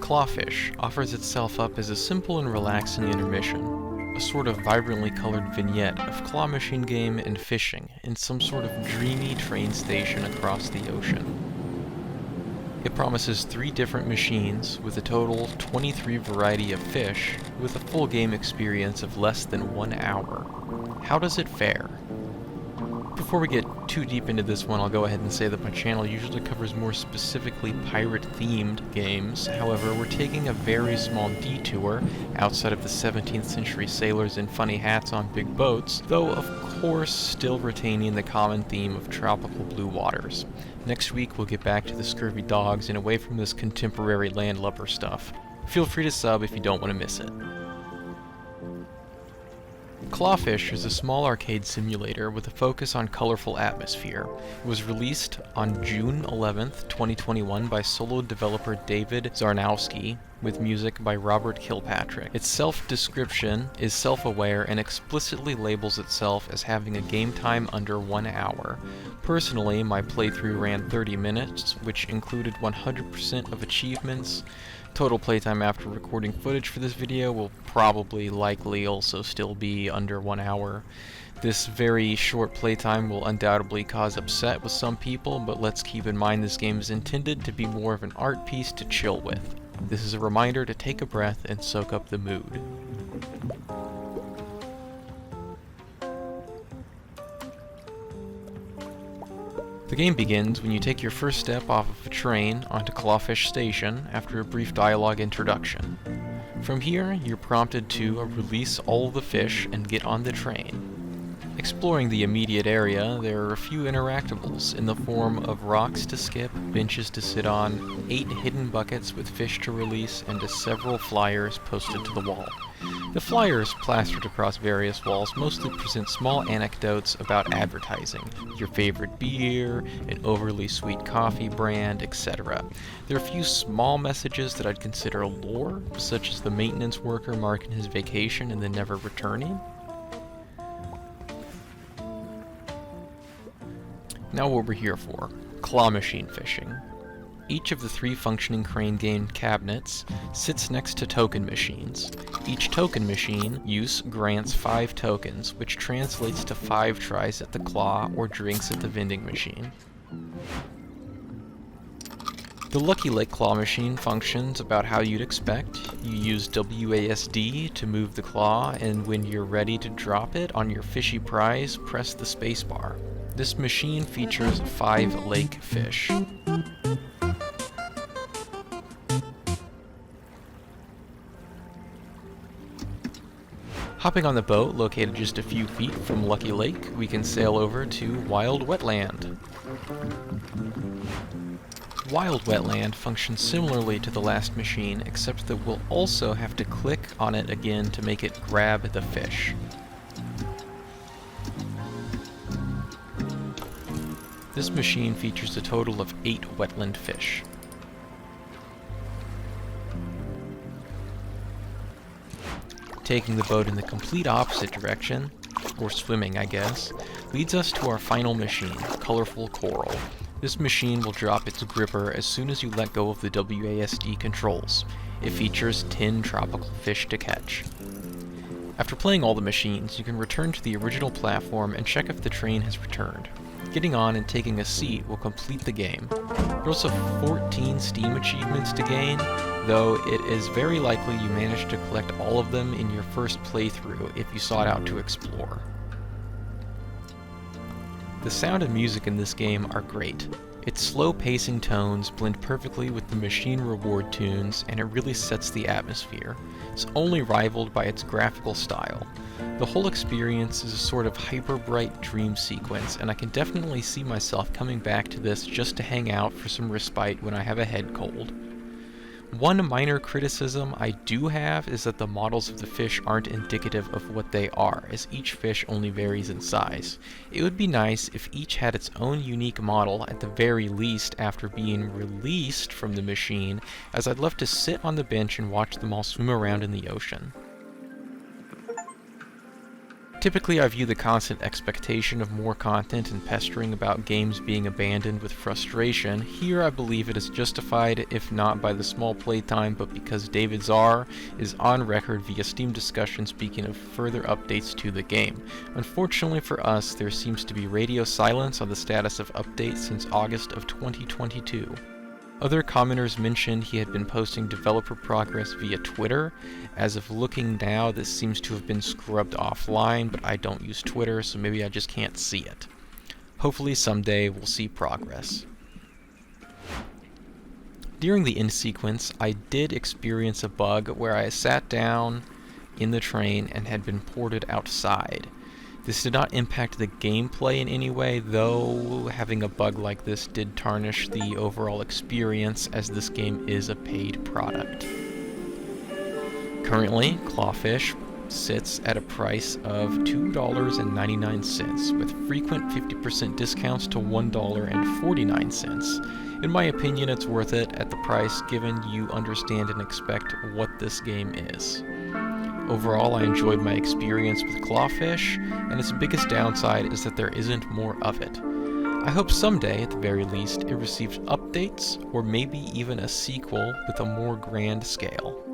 Clawfish offers itself up as a simple and relaxing intermission, a sort of vibrantly colored vignette of claw machine game and fishing in some sort of dreamy train station across the ocean. It promises 3 different machines with a total 23 variety of fish with a full game experience of less than 1 hour. How does it fare? Before we get too deep into this one, I'll go ahead and say that my channel usually covers more specifically pirate-themed games. However, we're taking a very small detour outside of the 17th century sailors in funny hats on big boats, though of course still retaining the common theme of tropical blue waters. Next week we'll get back to the scurvy dogs and away from this contemporary landlubber stuff. Feel free to sub if you don't want to miss it. Clawfish is a small arcade simulator with a focus on colorful atmosphere. It was released on June 11th, 2021 by solo developer David Zarnowski, with music by Robert Kilpatrick. Its self-description is self-aware and explicitly labels itself as having a game time under 1 hour. Personally, my playthrough ran 30 minutes, which included 100% of achievements. Total playtime after recording footage for this video will likely also still be under 1 hour. This very short playtime will undoubtedly cause upset with some people, but let's keep in mind this game is intended to be more of an art piece to chill with. This is a reminder to take a breath and soak up the mood. The game begins when you take your first step off of a train onto Clawfish Station after a brief dialogue introduction. From here, you're prompted to release all the fish and get on the train. Exploring the immediate area, there are a few interactables in the form of rocks to skip, benches to sit on, 8 hidden buckets with fish to release, and several flyers posted to the wall. The flyers plastered across various walls mostly present small anecdotes about advertising, your favorite beer, an overly sweet coffee brand, etc. There are a few small messages that I'd consider lore, such as the maintenance worker marking his vacation and then never returning. Now what we're here for, claw machine fishing. Each of the 3 functioning crane game cabinets sits next to token machines. Each token machine use grants 5 tokens, which translates to 5 tries at the claw or drinks at the vending machine. The Lucky Lake claw machine functions about how you'd expect. You use WASD to move the claw, and when you're ready to drop it on your fishy prize, press the spacebar. This machine features 5 lake fish. Hopping on the boat, located just a few feet from Lucky Lake, we can sail over to Wild Wetland. Wild Wetland functions similarly to the last machine, except that we'll also have to click on it again to make it grab the fish. This machine features a total of 8 wetland fish. Taking the boat in the complete opposite direction, or swimming I guess, leads us to our final machine, Colorful Coral. This machine will drop its gripper as soon as you let go of the WASD controls. It features 10 tropical fish to catch. After playing all the machines, you can return to the original platform and check if the train has returned. Getting on and taking a seat will complete the game. There are also 14 Steam achievements to gain, though it is very likely you managed to collect all of them in your first playthrough if you sought out to explore. The sound and music in this game are great. Its slow pacing tones blend perfectly with the machine reward tunes, and it really sets the atmosphere. It's only rivaled by its graphical style. The whole experience is a sort of hyper-bright dream sequence, and I can definitely see myself coming back to this just to hang out for some respite when I have a head cold. One minor criticism I do have is that the models of the fish aren't indicative of what they are, as each fish only varies in size. It would be nice if each had its own unique model at the very least after being released from the machine, as I'd love to sit on the bench and watch them all swim around in the ocean. Typically, I view the constant expectation of more content and pestering about games being abandoned with frustration. Here, I believe it is justified, if not by the small playtime, but because David Zarr is on record via Steam discussion speaking of further updates to the game. Unfortunately for us, there seems to be radio silence on the status of updates since August of 2022. Other commenters mentioned he had been posting developer progress via Twitter. As of looking now, this seems to have been scrubbed offline, but I don't use Twitter, so maybe I just can't see it. Hopefully someday we'll see progress. During the end sequence, I did experience a bug where I sat down in the train and had been ported outside. This did not impact the gameplay in any way, though having a bug like this did tarnish the overall experience, as this game is a paid product. Currently, Clawfish sits at a price of $2.99, with frequent 50% discounts to $1.49. In my opinion, it's worth it at the price, given you understand and expect what this game is. Overall, I enjoyed my experience with Clawfish, and its biggest downside is that there isn't more of it. I hope someday, at the very least, it receives updates, or maybe even a sequel with a more grand scale.